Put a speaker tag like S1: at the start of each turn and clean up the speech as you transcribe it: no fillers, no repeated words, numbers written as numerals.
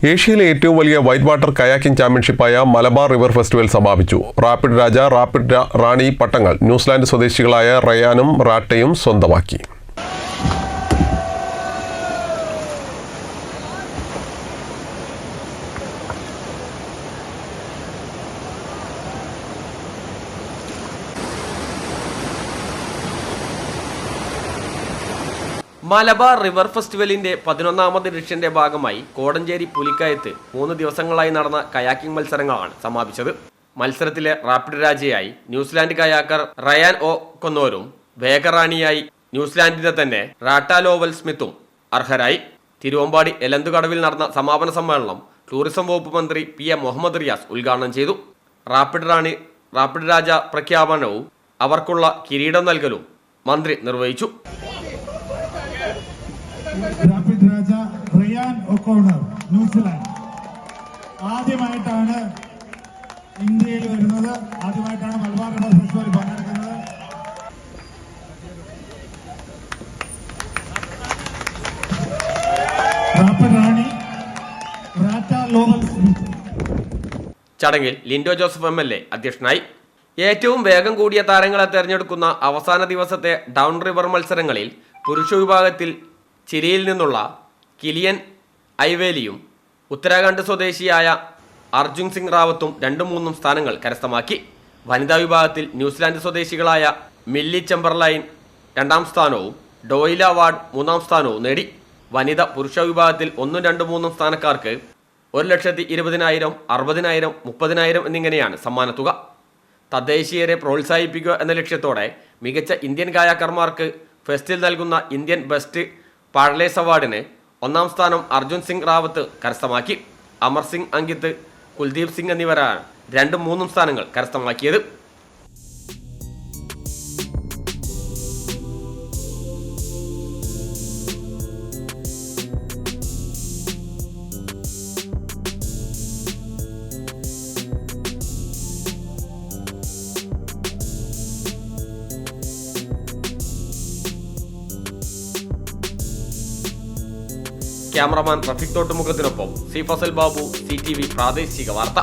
S1: ഏഷ്യയിലെ ഏറ്റവും വലിയ വൈറ്റ് വാട്ടർ കയാക്കിംഗ് ചാമ്പ്യൻഷിപ്പായ മലബാർ റിവർ ഫെസ്റ്റിവൽ സമാപിച്ചു. റാപ്പിഡ് രാജ, റാപ്പിഡ് റാണി പട്ടങ്ങൾ ന്യൂസിലാൻഡ് സ്വദേശികളായ റയാനും റാട്ടയും സ്വന്തമാക്കി.
S2: മലബാർ റിവർ ഫെസ്റ്റിവലിന്റെ 11ാമത് എഡിഷന്റെ ഭാഗമായി കോടഞ്ചേരി പുലിക്കയത്ത് 3 ദിവസങ്ങളായി നടന്ന കയാക്കിംഗ് മത്സരങ്ങളാണ് സമാപിച്ചത്. മത്സരത്തിലെ റാപ്പിഡ് രാജയായി ന്യൂസിലാൻഡ് കയാക്കർ റയാൻ ഒ കൊന്നോരും വേഗറാണിയായി ന്യൂസിലാൻഡിന്റെ തന്നെ റാട്ട ലോവൽ സ്മിത്തും അർഹരായി. തിരുവമ്പാടി എലന്തുകടവിൽ നടന്ന സമാപന സമ്മേളനം ടൂറിസം വകുപ്പ് മന്ത്രി PM മുഹമ്മദ് റിയാസ് ഉദ്ഘാടനം ചെയ്തു. റാപ്പിഡ് രാജ പ്രഖ്യാപനവും അവർക്കുള്ള കിരീടം നൽകലും മന്ത്രി നിർവഹിച്ചു.
S3: റാപ്പിഡ് രാജ റയാൻ ഒക്കോണർ ന്യൂസിലാൻഡ് ആദ്യമായിട്ടാണ് ഇന്ത്യയിൽ വരുന്നത്. ആദ്യമായിട്ടാണ് മലബാർ റിവർ ഫെസ്റ്റിവൽ പങ്കെടുക്കുന്നത്. റാപ്പിഡ് റാണി റാറ്റ ലോവൽ സ്മിത്ത്.
S2: ചടങ്ങിൽ ലിൻഡോ ജോസഫ് MLA അധ്യക്ഷനായി. ഏറ്റവും വേഗം കൂടിയ താരങ്ങളെ തെരഞ്ഞെടുക്കുന്ന അവസാന ദിവസത്തെ ഡൗൺ റിവർ മത്സരങ്ങളിൽ പുരുഷ വിഭാഗത്തിൽ ചിലിയിൽ നിന്നുള്ള കിലിയൻ ഐവേലിയും ഉത്തരാഖണ്ഡ് സ്വദേശിയായ അർജുൻ സിംഗ് റാവത്തും 2-3 സ്ഥാനങ്ങൾ കരസ്ഥമാക്കി. വനിതാ വിഭാഗത്തിൽ ന്യൂസിലാൻഡ് സ്വദേശികളായ മില്ലി ചെമ്പർലൈൻ 2ാം സ്ഥാനവും ഡോയില വാർഡ് 3ാം സ്ഥാനവും നേടി. പുരുഷ വിഭാഗത്തിൽ 1, 2, 3 സ്ഥാനക്കാർക്ക് 1,20,000, 60,000, 30,000 എന്നിങ്ങനെയാണ് സമ്മാനത്തുക. തദ്ദേശീയരെ പ്രോത്സാഹിപ്പിക്കുക എന്ന ലക്ഷ്യത്തോടെ മികച്ച ഇന്ത്യൻ കയാക്കർമാർക്ക് ഫെസ്റ്റിൽ നൽകുന്ന ഇന്ത്യൻ ബെസ്റ്റ് പാഡ്ലേഴ്സ് അവാർഡിന് 1ാം സ്ഥാനം അർജുൻ സിംഗ് റാവത്ത് കരസ്ഥമാക്കി. അമർ സിംഗ് അങ്കിത്ത്, കുൽദീപ് സിംഗ് എന്നിവരാണ് 2, 3 സ്ഥാനങ്ങൾ കരസ്ഥമാക്കിയത്. ക്യാമറമാൻ റഫീഖ് തോട്ടുമുഖത്തിനൊപ്പം സി ഫസൽ ബാബു, CTV പ്രാദേശിക വാർത്ത.